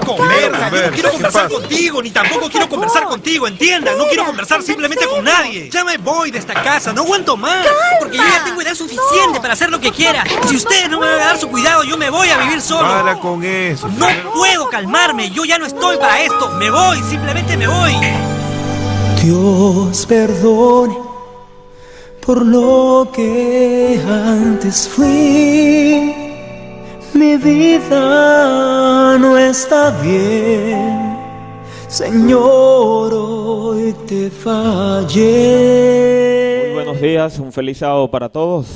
Conversa, yo no quiero conversar contigo, ni tampoco quiero conversar contigo, entiendan. No quiero conversar simplemente con nadie. Ya me voy de esta casa, no aguanto más. Porque yo ya tengo edad suficiente para hacer lo que quiera. Si ustedes no me van a dar su cuidado, yo me voy a vivir solo. Para con eso. No puedo calmarme, yo ya no estoy para esto. Me voy, simplemente me voy. Dios perdone por lo que antes fui. Mi vida no está bien, Señor, hoy te fallé. Muy buenos días, un feliz sábado para todos.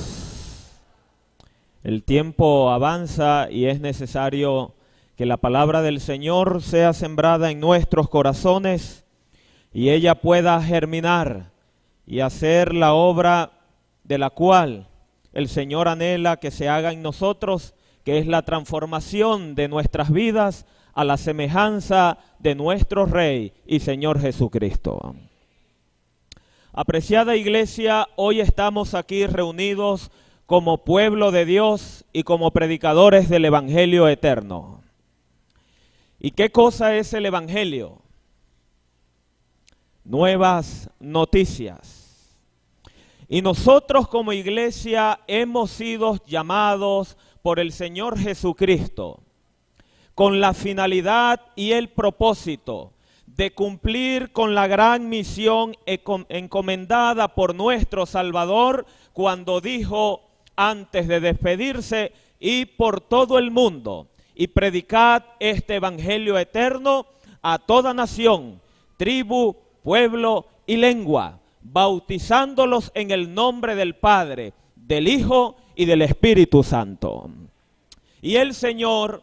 El tiempo avanza y es necesario que la palabra del Señor sea sembrada en nuestros corazones y ella pueda germinar y hacer la obra de la cual el Señor anhela que se haga en nosotros, que es la transformación de nuestras vidas a la semejanza de nuestro Rey y Señor Jesucristo. Apreciada iglesia, hoy estamos aquí reunidos como pueblo de Dios y como predicadores del Evangelio eterno. ¿Y qué cosa es el Evangelio? Nuevas noticias. Y nosotros como iglesia hemos sido llamados por el Señor Jesucristo con la finalidad y el propósito de cumplir con la gran misión encomendada por nuestro Salvador cuando dijo antes de despedirse: "Y por todo el mundo y predicad este evangelio eterno a toda nación, tribu, pueblo y lengua, bautizándolos en el nombre del Padre, del Hijo y del Espíritu Santo". Y el Señor,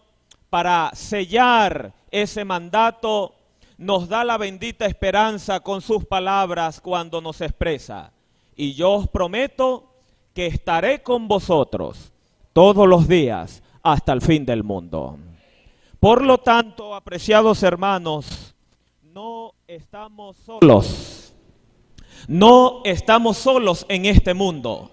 para sellar ese mandato, nos da la bendita esperanza con sus palabras cuando nos expresa: "Y yo os prometo que estaré con vosotros todos los días hasta el fin del mundo". Por lo tanto, apreciados hermanos, no estamos solos. No estamos solos en este mundo.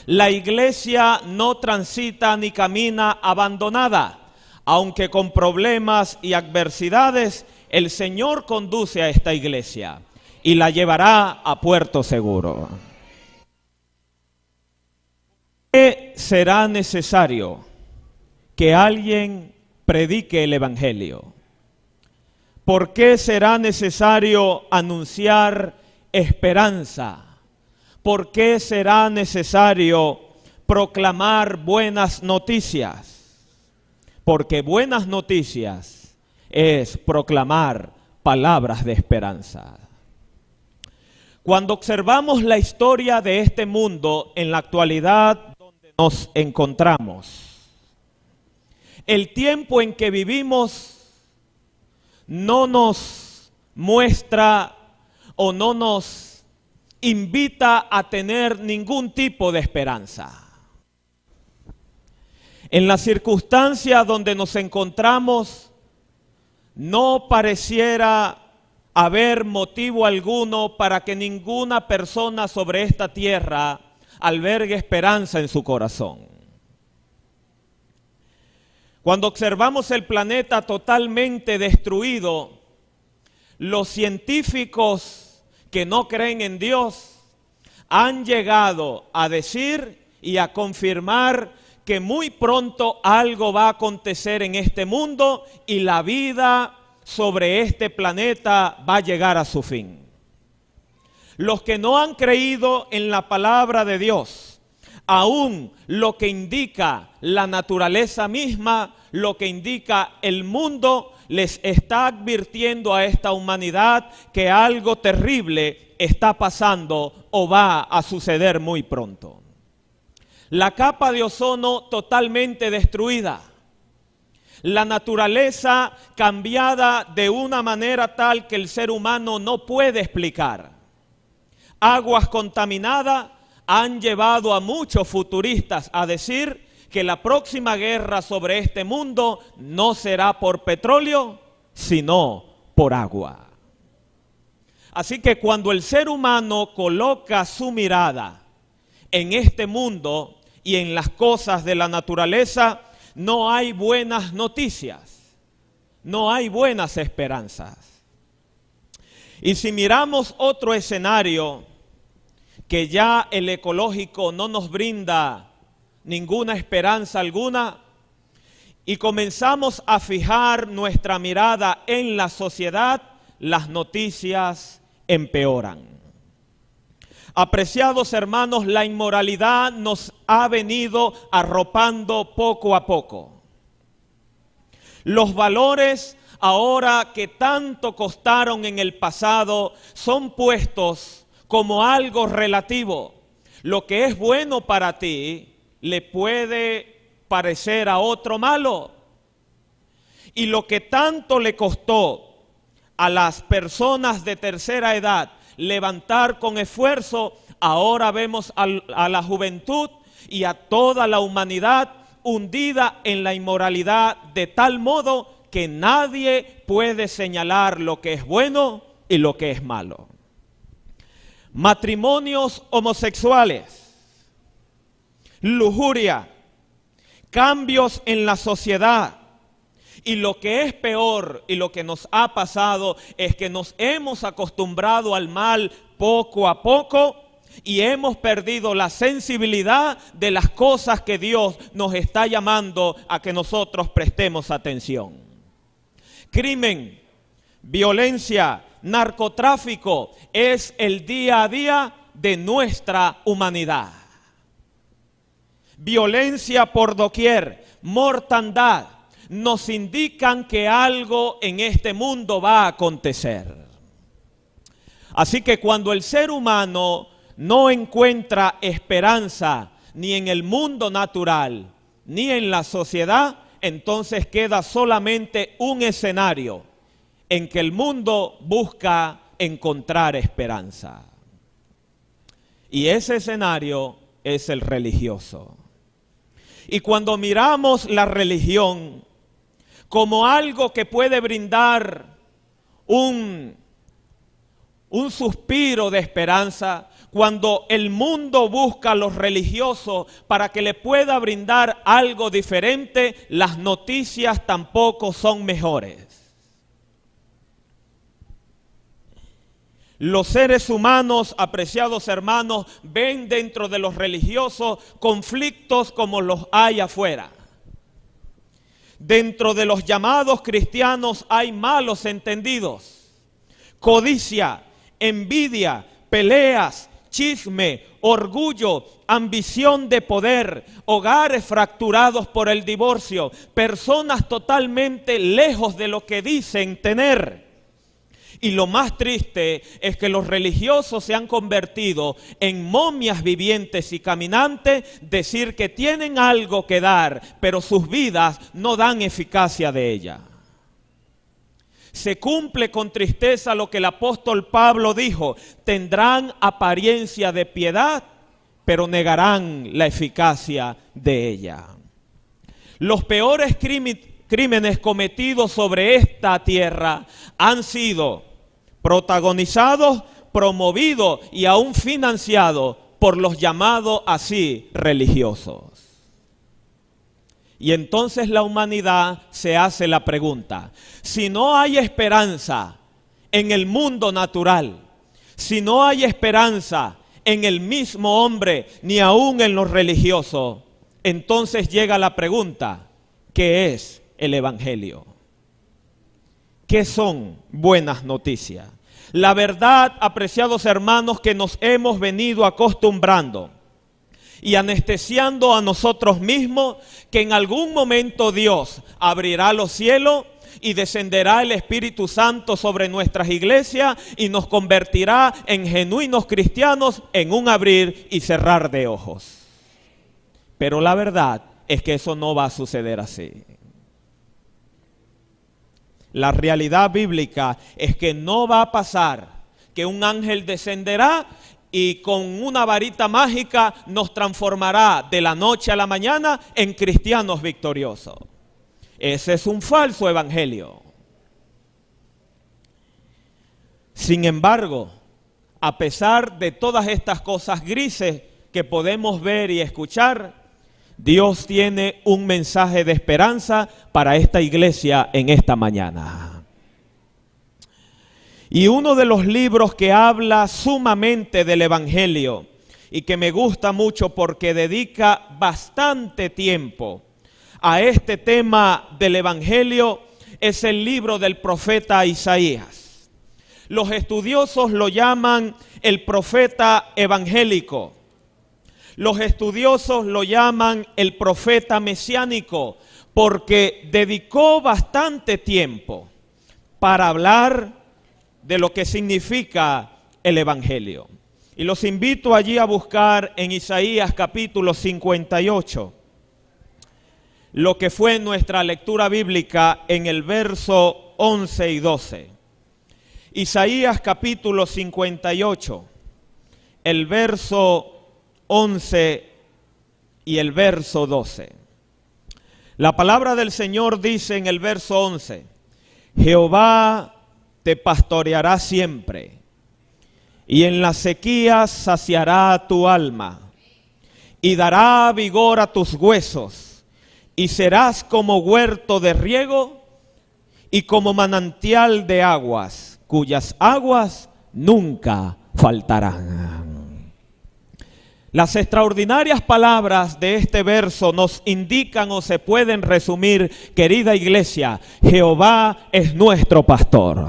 La iglesia no transita ni camina abandonada, aunque con problemas y adversidades el Señor conduce a esta iglesia y la llevará a puerto seguro. ¿Qué será necesario que alguien predique el evangelio? ¿Por qué será necesario anunciar esperanza? ¿Por qué será necesario proclamar buenas noticias? Porque buenas noticias es proclamar palabras de esperanza. Cuando observamos la historia de este mundo en la actualidad donde nos encontramos, el tiempo en que vivimos no nos muestra o no nos invita a tener ningún tipo de esperanza. En la circunstancia donde nos encontramos, no pareciera haber motivo alguno para que ninguna persona sobre esta tierra albergue esperanza en su corazón. Cuando observamos el planeta totalmente destruido, los científicos que no creen en Dios han llegado a decir y a confirmar que muy pronto algo va a acontecer en este mundo y la vida sobre este planeta va a llegar a su fin. Los que no han creído en la palabra de Dios, aún lo que indica la naturaleza misma, lo que indica el mundo, les está advirtiendo a esta humanidad que algo terrible está pasando o va a suceder muy pronto. La capa de ozono totalmente destruida. La naturaleza cambiada de una manera tal que el ser humano no puede explicar. Aguas contaminadas han llevado a muchos futuristas a decir que la próxima guerra sobre este mundo no será por petróleo, sino por agua. Así que cuando el ser humano coloca su mirada en este mundo y en las cosas de la naturaleza, no hay buenas noticias. no hay buenas esperanzas. Y si miramos otro escenario, que ya el ecológico no nos brinda ninguna esperanza alguna, y comenzamos a fijar nuestra mirada en la sociedad, las noticias empeoran. Apreciados hermanos, la inmoralidad nos ha venido arropando poco a poco. Los valores ahora que tanto costaron en el pasado son puestos como algo relativo. Lo que es bueno para ti le puede parecer a otro malo. Y lo que tanto le costó a las personas de tercera edad levantar con esfuerzo, ahora vemos a la juventud y a toda la humanidad hundida en la inmoralidad de tal modo que nadie puede señalar lo que es bueno y lo que es malo. Matrimonios homosexuales, lujuria, cambios en la sociedad. Y lo que es peor y lo que nos ha pasado es que nos hemos acostumbrado al mal poco a poco y hemos perdido la sensibilidad de las cosas que Dios nos está llamando a que nosotros prestemos atención. Crimen, violencia, narcotráfico es el día a día de nuestra humanidad. Violencia por doquier, mortandad, nos indican que algo en este mundo va a acontecer. Así que cuando el ser humano no encuentra esperanza ni en el mundo natural, ni en la sociedad, entonces queda solamente un escenario en que el mundo busca encontrar esperanza. Y ese escenario es el religioso. Y cuando miramos la religión como algo que puede brindar un suspiro de esperanza, cuando el mundo busca a los religiosos para que le pueda brindar algo diferente, las noticias tampoco son mejores. Los seres humanos, apreciados hermanos, ven dentro de los religiosos conflictos como los hay afuera. Dentro de los llamados cristianos hay malos entendidos, codicia, envidia, peleas, chisme, orgullo, ambición de poder, hogares fracturados por el divorcio, personas totalmente lejos de lo que dicen tener. Y lo más triste es que los religiosos se han convertido en momias vivientes y caminantes, decir que tienen algo que dar, pero sus vidas no dan eficacia de ella. Se cumple con tristeza lo que el apóstol Pablo dijo: tendrán apariencia de piedad, pero negarán la eficacia de ella. Los peores crímenes cometidos sobre esta tierra han sido protagonizados, promovidos y aún financiados por los llamados así religiosos. Y entonces la humanidad se hace la pregunta: si no hay esperanza en el mundo natural, si no hay esperanza en el mismo hombre, ni aún en los religiosos, entonces llega la pregunta: ¿qué es el Evangelio? ¿Qué son buenas noticias? La verdad, apreciados hermanos, que nos hemos venido acostumbrando y anestesiando a nosotros mismos, que en algún momento Dios abrirá los cielos y descenderá el Espíritu Santo sobre nuestras iglesias y nos convertirá en genuinos cristianos en un abrir y cerrar de ojos. Pero la verdad es que eso no va a suceder así. La realidad bíblica es que no va a pasar que un ángel descenderá y con una varita mágica nos transformará de la noche a la mañana en cristianos victoriosos. Ese es un falso evangelio. Sin embargo, a pesar de todas estas cosas grises que podemos ver y escuchar, Dios tiene un mensaje de esperanza para esta iglesia en esta mañana. Y uno de los libros que habla sumamente del Evangelio y que me gusta mucho porque dedica bastante tiempo a este tema del Evangelio es el libro del profeta Isaías. Los estudiosos lo llaman el profeta evangélico. Los estudiosos lo llaman el profeta mesiánico porque dedicó bastante tiempo para hablar de lo que significa el Evangelio. Y los invito allí a buscar en Isaías capítulo 58, lo que fue nuestra lectura bíblica en el verso 11 y 12. Isaías capítulo 58, el verso 11 y el verso 12. La palabra del Señor dice en el verso 11, Jehová te pastoreará siempre, y en la sequía saciará tu alma, y dará vigor a tus huesos, y serás como huerto de riego, y como manantial de aguas, cuyas aguas nunca faltarán. Las extraordinarias palabras de este verso nos indican o se pueden resumir, querida iglesia, Jehová es nuestro pastor.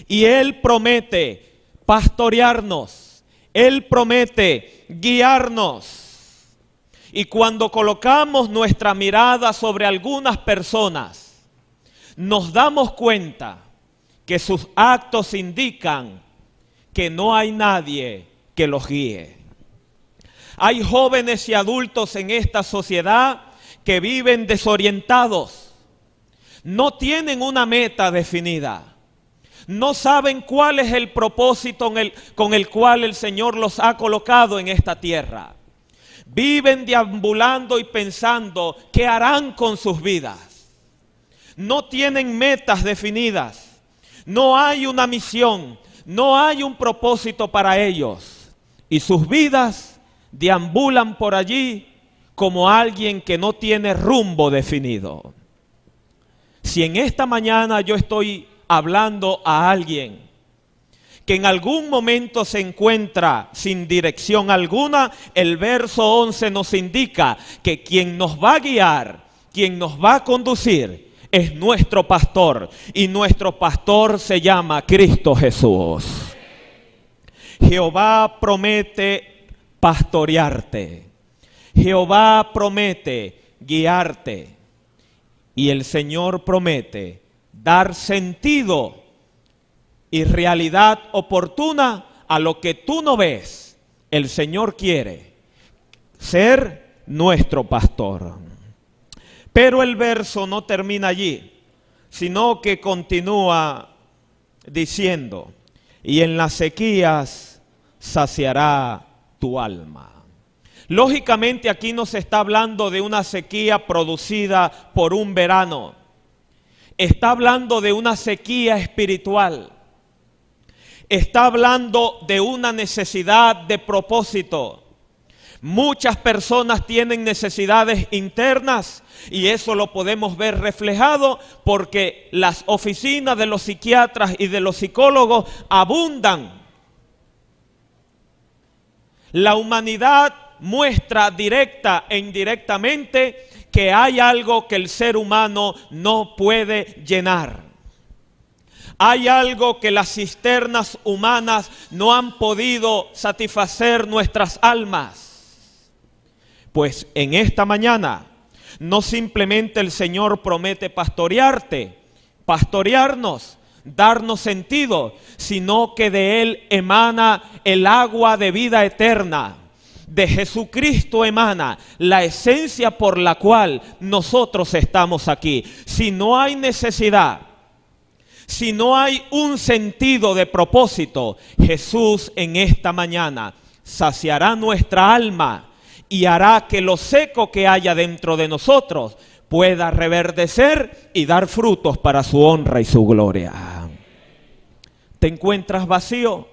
Y Él promete pastorearnos, Él promete guiarnos. Y cuando colocamos nuestra mirada sobre algunas personas, nos damos cuenta que sus actos indican que no hay nadie que los guíe. Hay jóvenes y adultos en esta sociedad que viven desorientados, no tienen una meta definida. No saben cuál es el propósito con el cual el Señor los ha colocado en esta tierra. Viven deambulando y pensando qué harán con sus vidas. No tienen metas definidas. No hay una misión. No hay un propósito para ellos. Y sus vidas deambulan por allí como alguien que no tiene rumbo definido. Si en esta mañana yo estoy hablando a alguien que en algún momento se encuentra sin dirección alguna, el verso 11 nos indica que quien nos va a guiar, quien nos va a conducir, es nuestro pastor, y nuestro pastor se llama Cristo Jesús. Jehová promete pastorearte, Jehová promete guiarte, y el Señor promete dar sentido y realidad oportuna a lo que tú no ves. El Señor quiere ser nuestro pastor. Pero el verso no termina allí, sino que continúa diciendo, y en las sequías saciará tu alma. Lógicamente aquí no se está hablando de una sequía producida por un verano. Está hablando de una sequía espiritual. Está hablando de una necesidad de propósito. Muchas personas tienen necesidades internas y eso lo podemos ver reflejado porque las oficinas de los psiquiatras y de los psicólogos abundan. La humanidad muestra directa e indirectamente que hay algo que el ser humano no puede llenar. Hay algo que las cisternas humanas no han podido satisfacer nuestras almas. Pues en esta mañana, no simplemente el Señor promete pastorearte, pastorearnos, darnos sentido, sino que de Él emana el agua de vida eterna. De Jesucristo emana la esencia por la cual nosotros estamos aquí. Si no hay necesidad, si no hay un sentido de propósito, Jesús en esta mañana saciará nuestra alma y hará que lo seco que haya dentro de nosotros pueda reverdecer y dar frutos para su honra y su gloria. ¿Te encuentras vacío?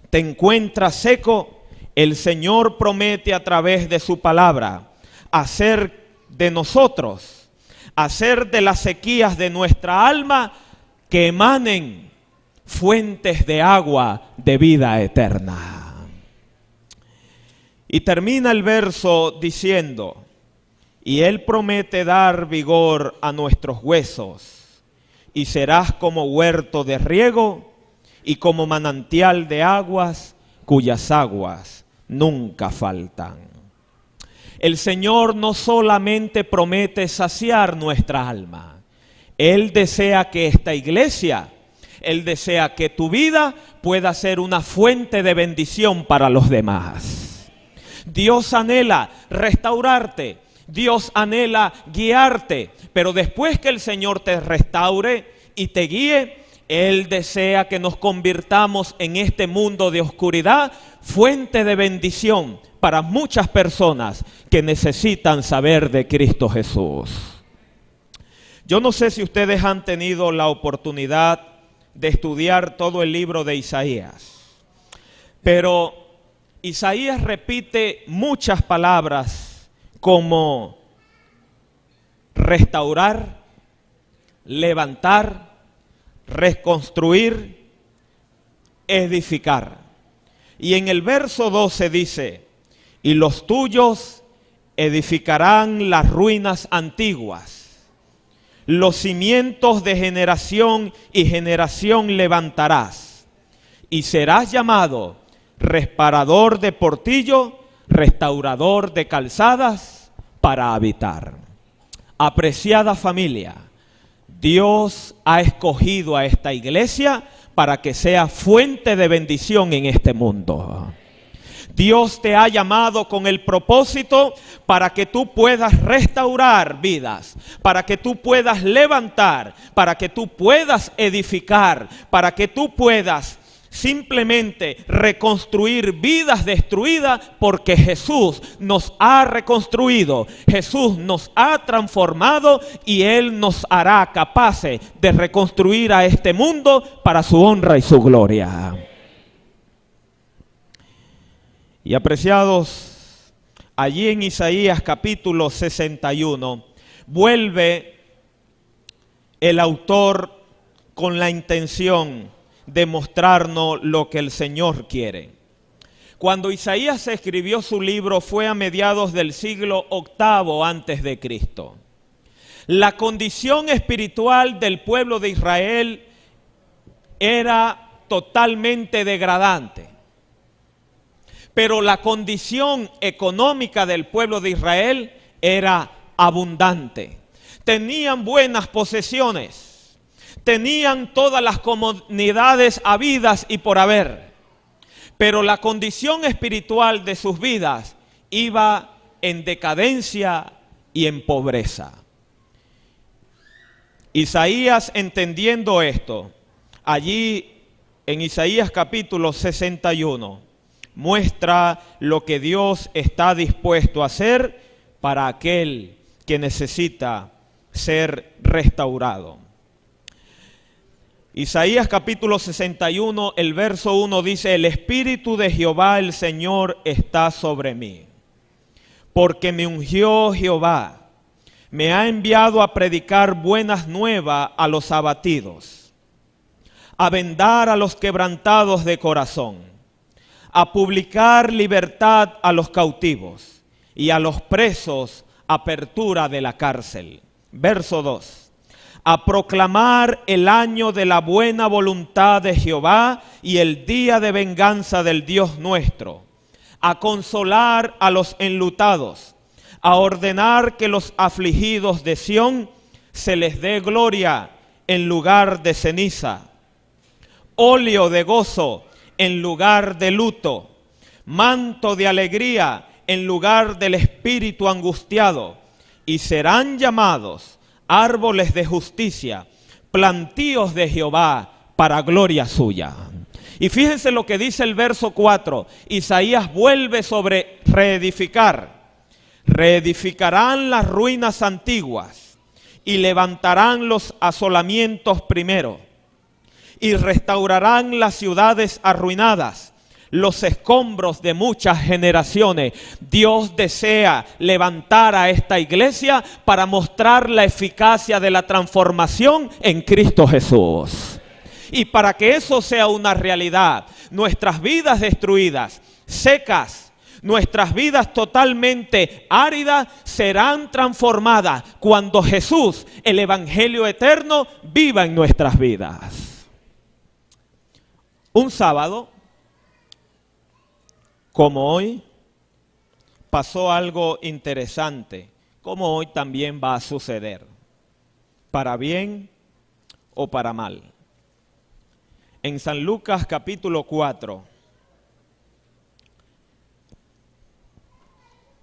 ¿Te encuentras seco? El Señor promete a través de su palabra hacer de nosotros, hacer de las sequías de nuestra alma que emanen fuentes de agua de vida eterna. Y termina el verso diciendo: y Él promete dar vigor a nuestros huesos, y serás como huerto de riego y como manantial de aguas, cuyas aguas nunca faltan. El Señor no solamente promete saciar nuestra alma, Él desea que esta iglesia, Él desea que tu vida pueda ser una fuente de bendición para los demás. Dios anhela restaurarte, Dios anhela guiarte, pero después que el Señor te restaure y te guíe, Él desea que nos convirtamos en este mundo de oscuridad, fuente de bendición para muchas personas que necesitan saber de Cristo Jesús. Yo no sé si ustedes han tenido la oportunidad de estudiar todo el libro de Isaías, pero Isaías repite muchas palabras como restaurar, levantar, reconstruir, edificar. Y en el verso 12 dice: y los tuyos edificarán las ruinas antiguas, los cimientos de generación y generación levantarás, y serás llamado reparador de portillo, restaurador de calzadas para habitar. Apreciada familia, Dios ha escogido a esta iglesia para que sea fuente de bendición en este mundo. Dios te ha llamado con el propósito para que tú puedas restaurar vidas, para que tú puedas levantar, para que tú puedas edificar, para que tú puedas simplemente reconstruir vidas destruidas, porque Jesús nos ha reconstruido, Jesús nos ha transformado y Él nos hará capaces de reconstruir a este mundo para su honra y su gloria. Y apreciados, allí en Isaías capítulo 61, vuelve el autor con la intención de mostrarnos lo que el Señor quiere. Cuando Isaías escribió su libro fue a mediados del siglo VIII antes de Cristo. La condición espiritual del pueblo de Israel era totalmente degradante. Pero la condición económica del pueblo de Israel era abundante. Tenían buenas posesiones, tenían todas las comodidades habidas y por haber. Pero la condición espiritual de sus vidas iba en decadencia y en pobreza. Isaías, entendiendo esto, allí en Isaías capítulo 61, muestra lo que Dios está dispuesto a hacer para aquel que necesita ser restaurado. Isaías capítulo 61, el verso 1 dice: el Espíritu de Jehová el Señor está sobre mí, porque me ungió Jehová, me ha enviado a predicar buenas nuevas a los abatidos, a vendar a los quebrantados de corazón, a publicar libertad a los cautivos y a los presos apertura de la cárcel. Verso 2. A proclamar el año de la buena voluntad de Jehová y el día de venganza del Dios nuestro. A consolar a los enlutados, a ordenar que los afligidos de Sión se les dé gloria en lugar de ceniza, óleo de gozo en lugar de luto, manto de alegría en lugar del espíritu angustiado, y serán llamados árboles de justicia, plantíos de Jehová para gloria suya. Y fíjense lo que dice el verso 4, Isaías vuelve sobre reedificar. Reedificarán las ruinas antiguas y levantarán los asolamientos primero, y restaurarán las ciudades arruinadas, los escombros de muchas generaciones. Dios desea levantar a esta iglesia para mostrar la eficacia de la transformación en Cristo Jesús. Y para que eso sea una realidad, nuestras vidas destruidas, secas, nuestras vidas totalmente áridas serán transformadas cuando Jesús, el Evangelio eterno, viva en nuestras vidas. Un sábado, como hoy, pasó algo interesante, como hoy también va a suceder, para bien o para mal. En San Lucas capítulo 4,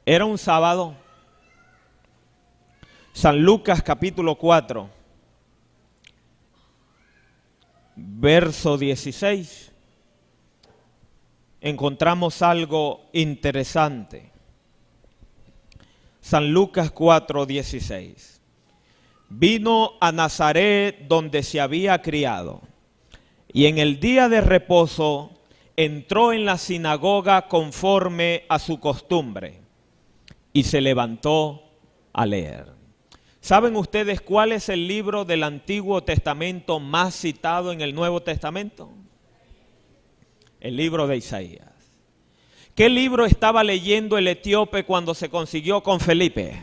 era un sábado. San Lucas capítulo 4, verso 16. Encontramos algo interesante. San Lucas 4:16. Vino a Nazaret donde se había criado, y en el día de reposo entró en la sinagoga conforme a su costumbre, y se levantó a leer. ¿Saben ustedes cuál es el libro del Antiguo Testamento más citado en el Nuevo Testamento? El libro de Isaías. ¿Qué libro estaba leyendo el etíope cuando se consiguió con Felipe?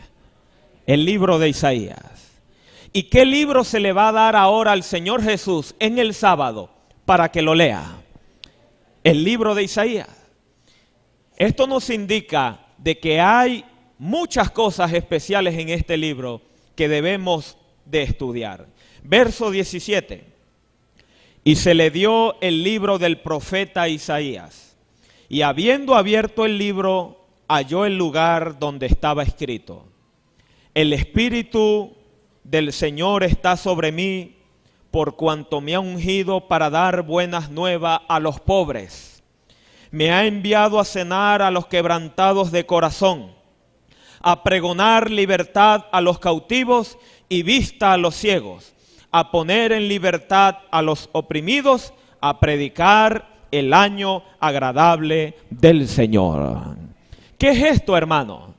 El libro de Isaías. ¿Y qué libro se le va a dar ahora al Señor Jesús en el sábado para que lo lea? El libro de Isaías. Esto nos indica de que hay muchas cosas especiales en este libro que debemos de estudiar. Verso 17. Y se le dio el libro del profeta Isaías, y habiendo abierto el libro, halló el lugar donde estaba escrito: el Espíritu del Señor está sobre mí, por cuanto me ha ungido para dar buenas nuevas a los pobres. Me ha enviado a cenar a los quebrantados de corazón, a pregonar libertad a los cautivos y vista a los ciegos, a poner en libertad a los oprimidos, a predicar el año agradable del Señor. ¿Qué es esto, hermano?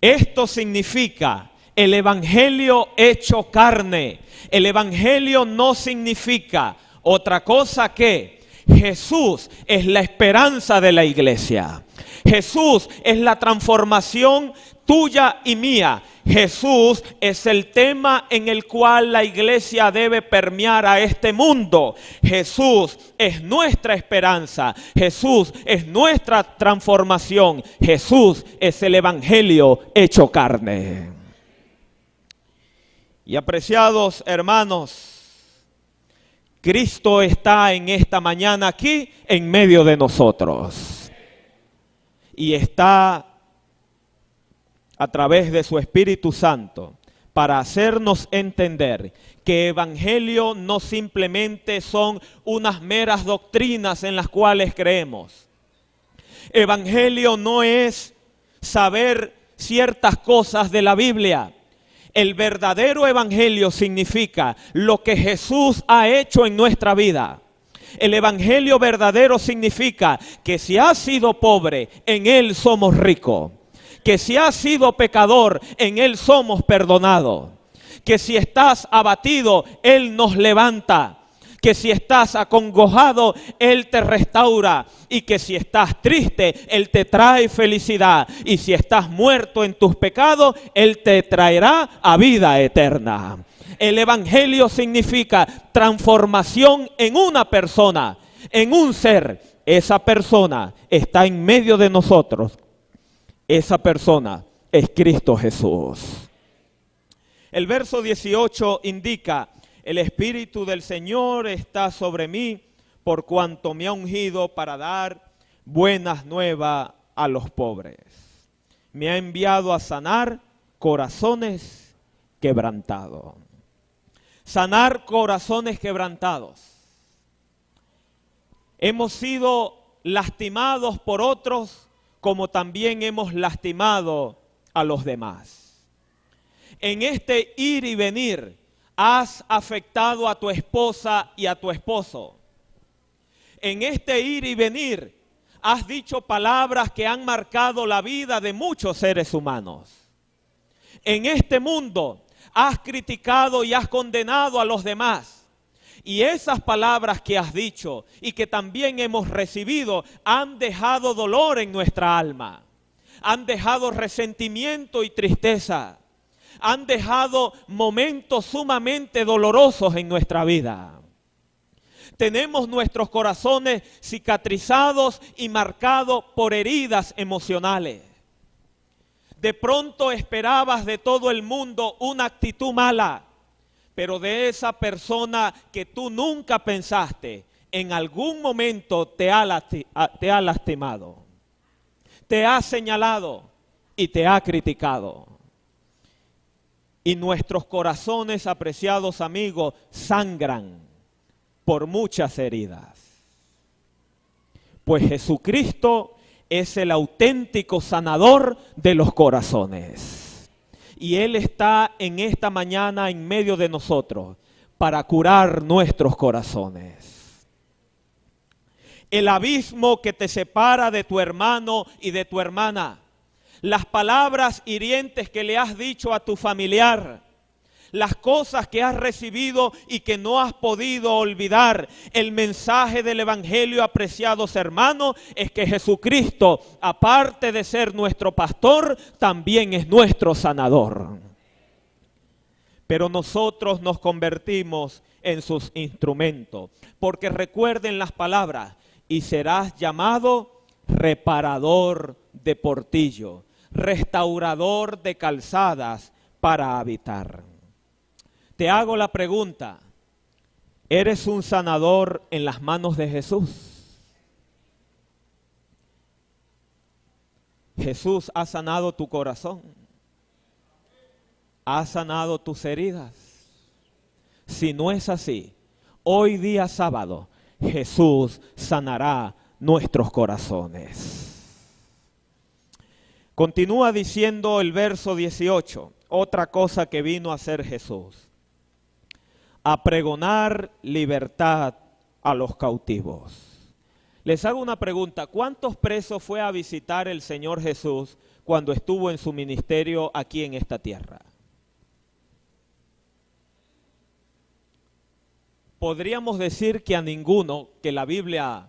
Esto significa el Evangelio hecho carne. El Evangelio no significa otra cosa que Jesús es la esperanza de la iglesia. Jesús es la transformación tuya y mía. Jesús es el tema en el cual la iglesia debe permear a este mundo. Jesús es nuestra esperanza. Jesús es nuestra transformación. Jesús es el Evangelio hecho carne. Y apreciados hermanos, Cristo está en esta mañana aquí en medio de nosotros. Y está a través de su Espíritu Santo para hacernos entender que evangelio no simplemente son unas meras doctrinas en las cuales creemos. Evangelio no es saber ciertas cosas de la Biblia. El verdadero evangelio significa lo que Jesús ha hecho en nuestra vida. El evangelio verdadero significa que si has sido pobre, en Él somos ricos. Que si has sido pecador, en Él somos perdonados. Que si estás abatido, Él nos levanta. Que si estás acongojado, Él te restaura. Y que si estás triste, Él te trae felicidad. Y si estás muerto en tus pecados, Él te traerá a vida eterna. El evangelio significa transformación en una persona, en un ser. Esa persona está en medio de nosotros. Esa persona es Cristo Jesús. El verso 18 indica: el Espíritu del Señor está sobre mí, por cuanto me ha ungido para dar buenas nuevas a los pobres. Me ha enviado a sanar corazones quebrantados. Sanar corazones quebrantados. Hemos sido lastimados por otros, como también hemos lastimado a los demás. En este ir y venir, has afectado a tu esposa y a tu esposo. En este ir y venir, has dicho palabras que han marcado la vida de muchos seres humanos. En este mundo, has criticado y has condenado a los demás. Y esas palabras que has dicho y que también hemos recibido han dejado dolor en nuestra alma. Han dejado resentimiento y tristeza. Han dejado momentos sumamente dolorosos en nuestra vida. Tenemos nuestros corazones cicatrizados y marcados por heridas emocionales. De pronto esperabas de todo el mundo una actitud mala, pero de esa persona que tú nunca pensaste, en algún momento te ha lastimado, te ha señalado y te ha criticado. Y nuestros corazones, apreciados amigos, sangran por muchas heridas. Pues Jesucristo es el auténtico sanador de los corazones. Y Él está en esta mañana en medio de nosotros para curar nuestros corazones. El abismo que te separa de tu hermano y de tu hermana, las palabras hirientes que le has dicho a tu familiar, las cosas que has recibido y que no has podido olvidar. El mensaje del Evangelio, apreciados hermanos, es que Jesucristo, aparte de ser nuestro pastor, también es nuestro sanador. Pero nosotros nos convertimos en sus instrumentos, porque recuerden las palabras: y serás llamado reparador de portillo, restaurador de calzadas para habitar. Te hago la pregunta: ¿eres un sanador en las manos de Jesús? Jesús ha sanado tu corazón, ha sanado tus heridas. Si no es así, hoy día sábado, Jesús sanará nuestros corazones. Continúa diciendo el verso 18, otra cosa que vino a hacer Jesús: a pregonar libertad a los cautivos. Les hago una pregunta: ¿cuántos presos fue a visitar el Señor Jesús cuando estuvo en su ministerio aquí en esta tierra? Podríamos decir que a ninguno, que la Biblia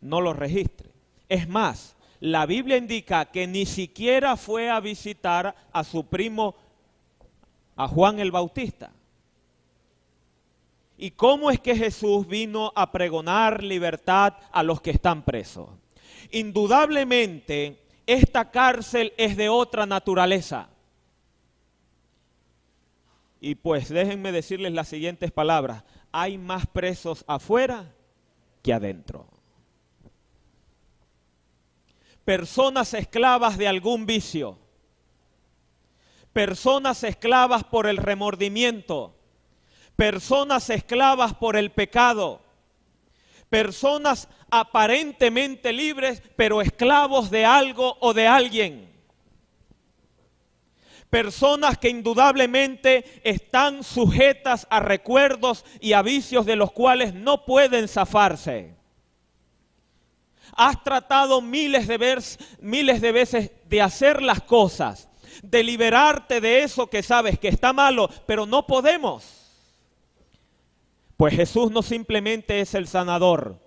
no lo registre. Es más, la Biblia indica que ni siquiera fue a visitar a su primo, a Juan el Bautista. ¿Y cómo es que Jesús vino a pregonar libertad a los que están presos? Indudablemente, esta cárcel es de otra naturaleza. Y pues déjenme decirles las siguientes palabras: hay más presos afuera que adentro. Personas esclavas de algún vicio, personas esclavas por el remordimiento, personas esclavas por el pecado, personas aparentemente libres, pero esclavos de algo o de alguien. Personas que indudablemente están sujetas a recuerdos y a vicios de los cuales no pueden zafarse. Has tratado miles de veces de hacer las cosas, de liberarte de eso que sabes que está malo, pero no podemos. Pues Jesús no simplemente es el sanador,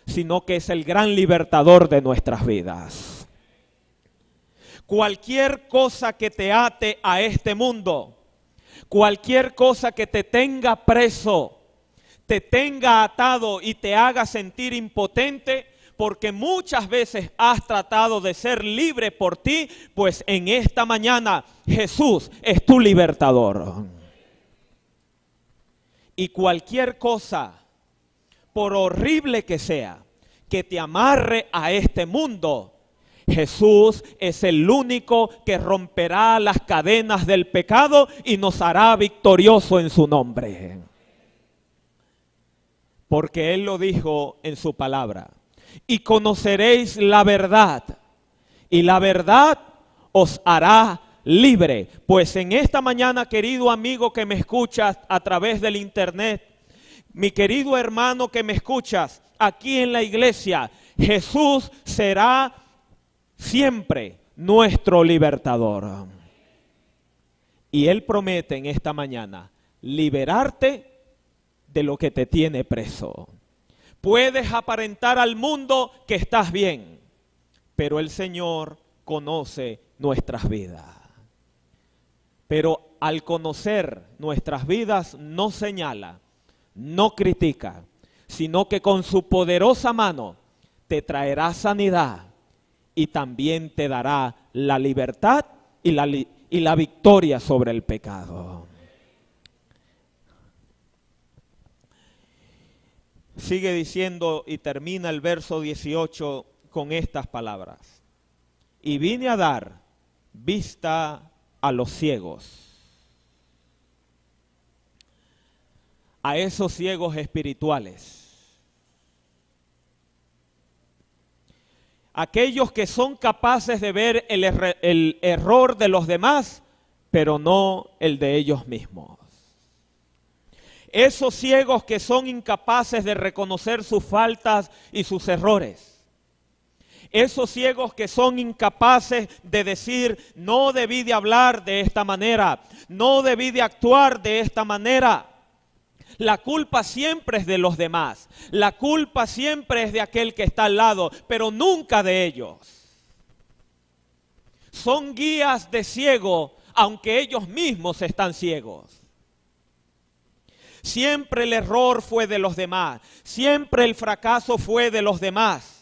sino que es el gran libertador de nuestras vidas. Cualquier cosa que te ate a este mundo, cualquier cosa que te tenga preso, te tenga atado y te haga sentir impotente, porque muchas veces has tratado de ser libre por ti, pues en esta mañana Jesús es tu libertador. Y cualquier cosa, por horrible que sea, que te amarre a este mundo, Jesús es el único que romperá las cadenas del pecado y nos hará victorioso en su nombre. Porque Él lo dijo en su palabra: y conoceréis la verdad, y la verdad os hará libre. Pues en esta mañana, querido amigo que me escuchas a través del internet, mi querido hermano que me escuchas aquí en la iglesia, Jesús será siempre nuestro libertador. Y Él promete en esta mañana liberarte de lo que te tiene preso. Puedes aparentar al mundo que estás bien, pero el Señor conoce nuestras vidas. Pero al conocer nuestras vidas no señala, no critica, sino que con su poderosa mano te traerá sanidad y también te dará la libertad y la victoria sobre el pecado. Sigue diciendo y termina el verso 18 con estas palabras. Y vine a dar vista a los ciegos, a esos ciegos espirituales, aquellos que son capaces de ver el error de los demás, pero no el de ellos mismos. Esos ciegos que son incapaces de reconocer sus faltas y sus errores. Esos ciegos que son incapaces de decir, no debí de hablar de esta manera, no debí de actuar de esta manera. La culpa siempre es de los demás, la culpa siempre es de aquel que está al lado, pero nunca de ellos. Son guías de ciego, aunque ellos mismos están ciegos. Siempre el error fue de los demás, siempre el fracaso fue de los demás.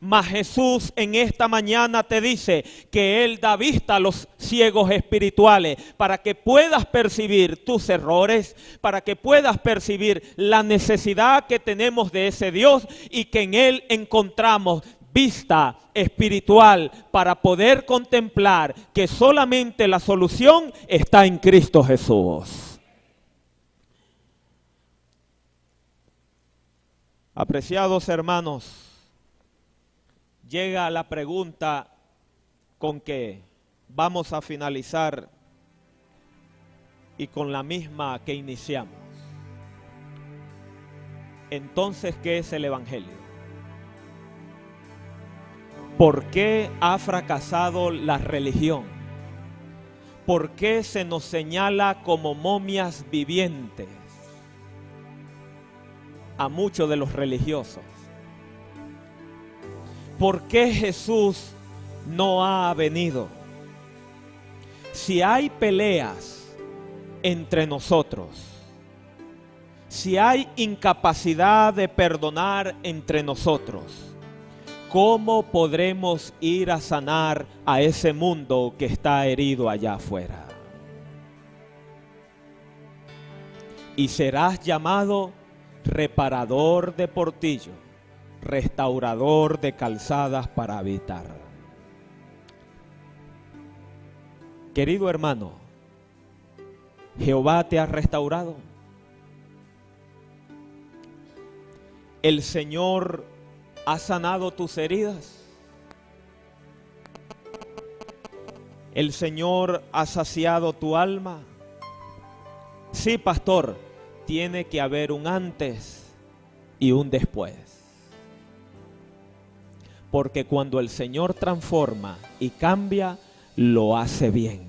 Mas Jesús en esta mañana te dice que Él da vista a los ciegos espirituales para que puedas percibir tus errores, para que puedas percibir la necesidad que tenemos de ese Dios y que en Él encontramos vista espiritual para poder contemplar que solamente la solución está en Cristo Jesús. Apreciados hermanos, llega la pregunta con que vamos a finalizar y con la misma que iniciamos. Entonces, ¿qué es el Evangelio? ¿Por qué ha fracasado la religión? ¿Por qué se nos señala como momias vivientes a muchos de los religiosos? ¿Por qué Jesús no ha venido? Si hay peleas entre nosotros, si hay incapacidad de perdonar entre nosotros, ¿cómo podremos ir a sanar a ese mundo que está herido allá afuera? Y serás llamado reparador de portillo, restaurador de calzadas para habitar. Querido hermano, ¿Jehová te ha restaurado? ¿El Señor ha sanado tus heridas? ¿El Señor ha saciado tu alma? Sí, pastor, tiene que haber un antes y un después. Porque cuando el Señor transforma y cambia, lo hace bien.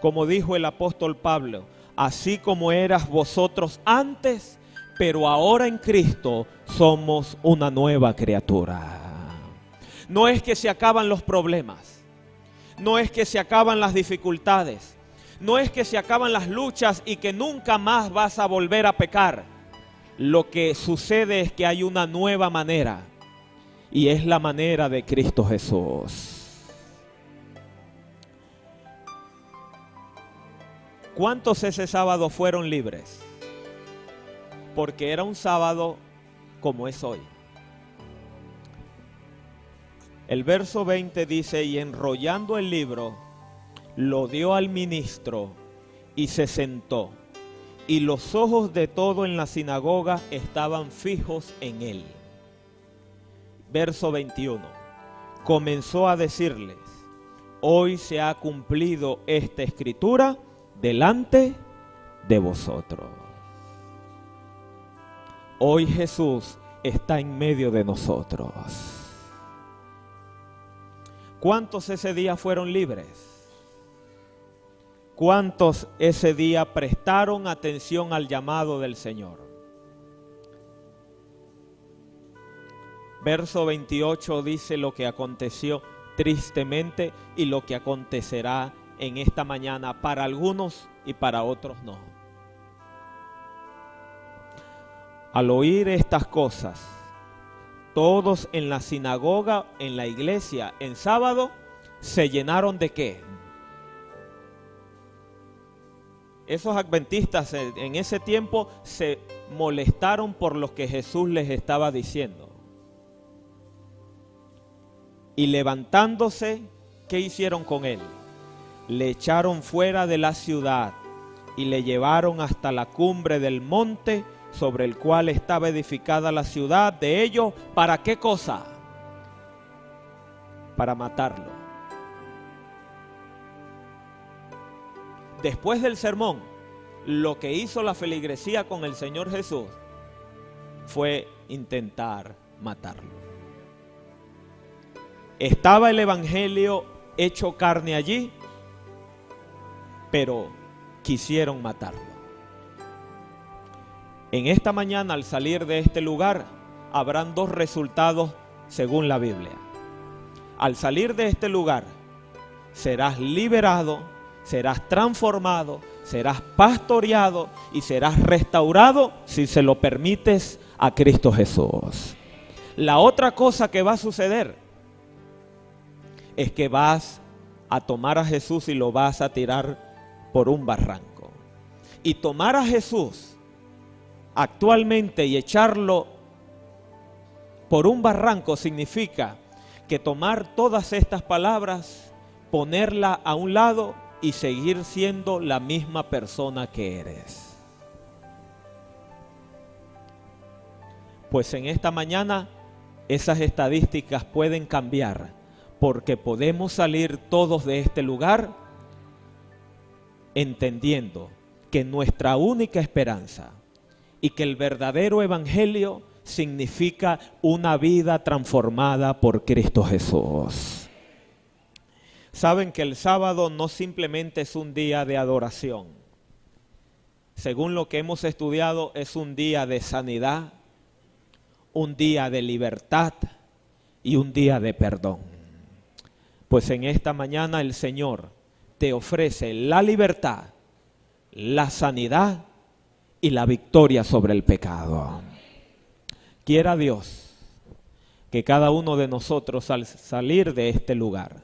Como dijo el apóstol Pablo, así como eras vosotros antes, pero ahora en Cristo somos una nueva criatura. No es que se acaban los problemas, no es que se acaban las dificultades, no es que se acaban las luchas y que nunca más vas a volver a pecar. Lo que sucede es que hay una nueva manera, y es la manera de Cristo Jesús. ¿Cuántos ese sábado fueron libres? Porque era un sábado como es hoy. El verso 20 dice, y enrollando el libro, lo dio al ministro y se sentó. Y los ojos de todo en la sinagoga estaban fijos en él. Verso 21. Comenzó a decirles, hoy se ha cumplido esta escritura delante de vosotros. Hoy Jesús está en medio de nosotros. ¿Cuántos ese día fueron libres? ¿Cuántos ese día prestaron atención al llamado del Señor? Verso 28 dice lo que aconteció tristemente y lo que acontecerá en esta mañana para algunos y para otros no. Al oír estas cosas, todos en la sinagoga, en la iglesia, en sábado, se llenaron ¿de qué? Esos adventistas en ese tiempo se molestaron por lo que Jesús les estaba diciendo. Y levantándose, ¿qué hicieron con él? Le echaron fuera de la ciudad y le llevaron hasta la cumbre del monte sobre el cual estaba edificada la ciudad de ellos. ¿Para qué cosa? Para matarlo. Después del sermón, lo que hizo la feligresía con el Señor Jesús fue intentar matarlo. Estaba el evangelio hecho carne allí, pero quisieron matarlo. En esta mañana, al salir de este lugar, habrán dos resultados según la Biblia. Al salir de este lugar, serás liberado, serás transformado, serás pastoreado y serás restaurado si se lo permites a Cristo Jesús. La otra cosa que va a suceder es que vas a tomar a Jesús y lo vas a tirar por un barranco. Y tomar a Jesús actualmente y echarlo por un barranco significa que tomar todas estas palabras, ponerla a un lado y seguir siendo la misma persona que eres. Pues en esta mañana esas estadísticas pueden cambiar, porque podemos salir todos de este lugar entendiendo que nuestra única esperanza y que el verdadero evangelio significa una vida transformada por Cristo Jesús. Saben que el sábado no simplemente es un día de adoración. Según lo que hemos estudiado, es un día de sanidad, un día de libertad y un día de perdón. Pues en esta mañana el Señor te ofrece la libertad, la sanidad y la victoria sobre el pecado. Quiera Dios que cada uno de nosotros al salir de este lugar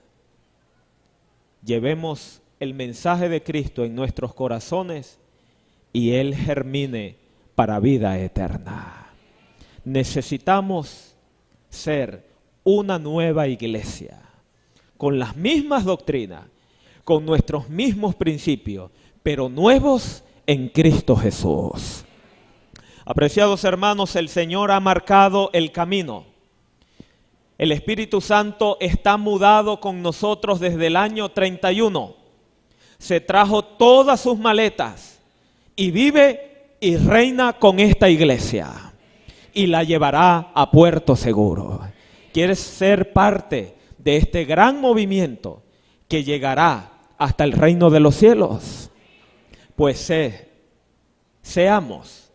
llevemos el mensaje de Cristo en nuestros corazones y Él germine para vida eterna. Necesitamos ser una nueva iglesia con las mismas doctrinas, con nuestros mismos principios, pero nuevos en Cristo Jesús. Apreciados hermanos, el Señor ha marcado el camino. El Espíritu Santo está mudado con nosotros desde el año 31. Se trajo todas sus maletas y vive y reina con esta iglesia y la llevará a puerto seguro. ¿Quieres ser parte de este gran movimiento que llegará hasta el reino de los cielos? Pues seamos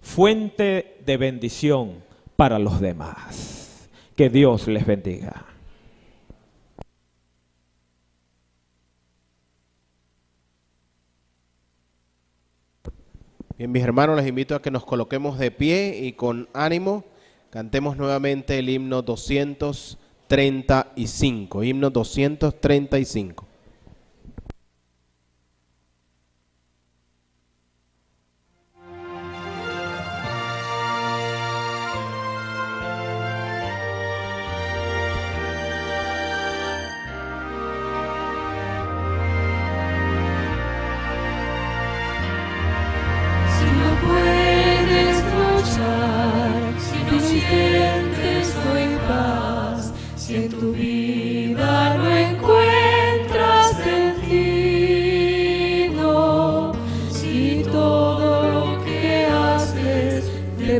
fuente de bendición para los demás. Que Dios les bendiga. Bien, mis hermanos, les invito a que nos coloquemos de pie y con ánimo cantemos nuevamente el himno 235. Himno 235.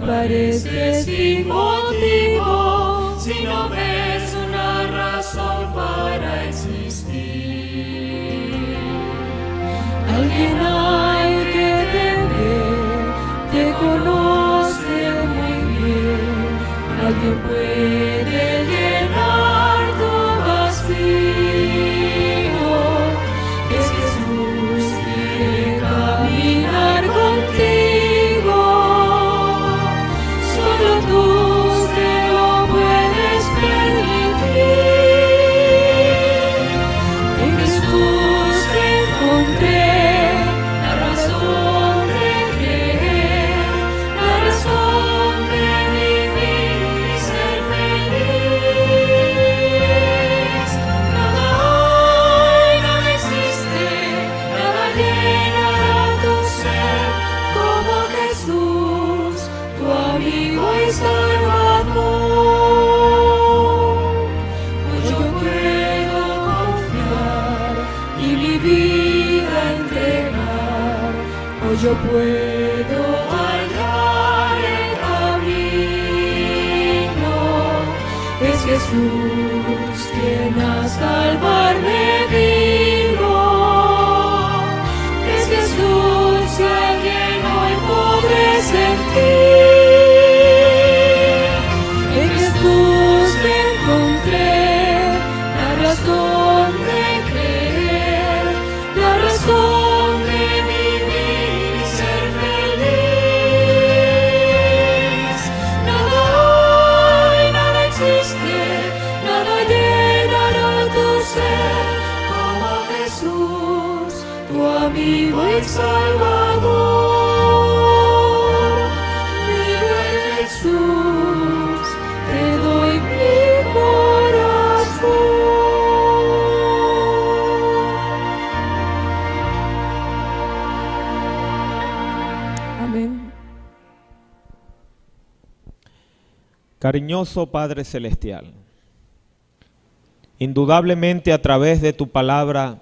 Parece Alguien hay que te ve, te conoce muy bien. Alguien puede llenar tu vacío. Es Jesús, quiere caminar contigo. Solo tú se lo puedes permitir. En Jesús encontré la razón de creer, la razón de vivir y ser feliz. Nada hay, nada existe, nada llenará tu ser como Jesús, tu amigo y Salvador. Hoy yo puedo confiar y mi vida entregar. Hoy yo puedo hallar el camino. Es Jesús quien a salvarme vino. Es Jesús a quien hoy podré sentir. En Jesús encontré la razón de creer, la razón de vivir y ser feliz. Nada hay, nada existe, nada llenará tu ser como Jesús, tu amigo y Salvador. Vive en Jesús, te doy mi corazón. Amén. Cariñoso Padre Celestial, indudablemente a través de tu palabra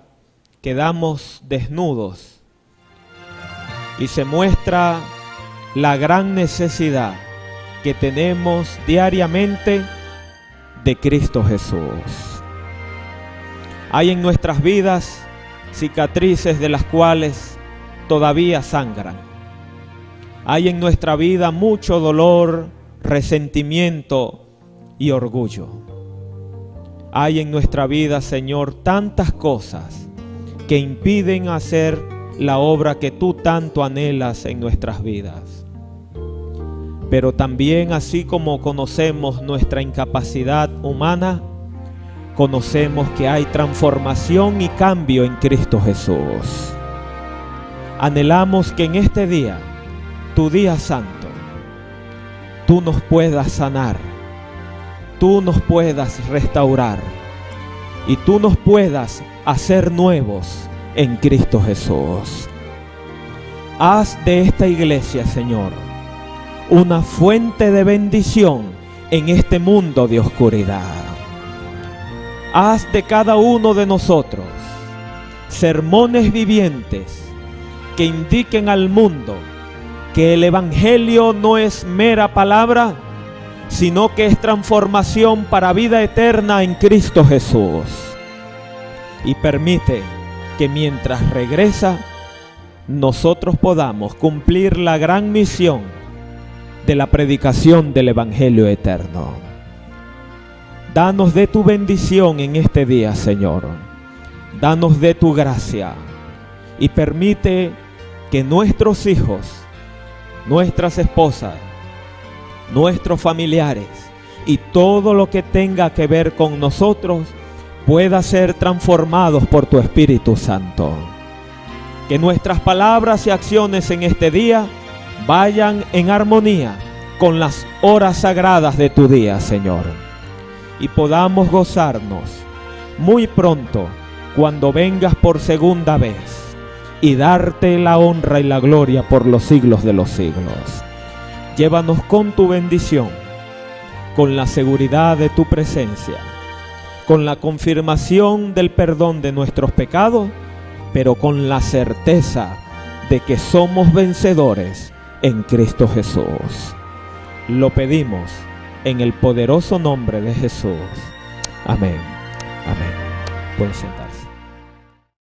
quedamos desnudos y se muestra la gran necesidad que tenemos diariamente de Cristo Jesús. Hay en nuestras vidas cicatrices de las cuales todavía sangran. Hay en nuestra vida mucho dolor, resentimiento y orgullo. Hay en nuestra vida, Señor, tantas cosas que impiden hacer la obra que tú tanto anhelas en nuestras vidas. Pero también, así como conocemos nuestra incapacidad humana, conocemos que hay transformación y cambio en Cristo Jesús. Anhelamos que en este día, tu día santo, tú nos puedas sanar, tú nos puedas restaurar y tú nos puedas hacer nuevos en Cristo Jesús. Haz de esta iglesia, Señor, una fuente de bendición en este mundo de oscuridad. Haz de cada uno de nosotros sermones vivientes que indiquen al mundo que el Evangelio no es mera palabra, sino que es transformación para vida eterna en Cristo Jesús. Y permite que mientras regresa, nosotros podamos cumplir la gran misión de la predicación del Evangelio eterno. Danos de tu bendición en este día, Señor. Danos de tu gracia y permite que nuestros hijos, nuestras esposas, nuestros familiares y todo lo que tenga que ver con nosotros pueda ser transformados por tu Espíritu Santo. Que nuestras palabras y acciones en este día vayan en armonía con las horas sagradas de tu día, Señor, y podamos gozarnos muy pronto cuando vengas por segunda vez y darte la honra y la gloria por los siglos de los siglos. Llévanos con tu bendición, con la seguridad de tu presencia, con la confirmación del perdón de nuestros pecados, pero con la certeza de que somos vencedores en Cristo Jesús. Lo pedimos en el poderoso nombre de Jesús. Amén. Amén. Pueden sentar.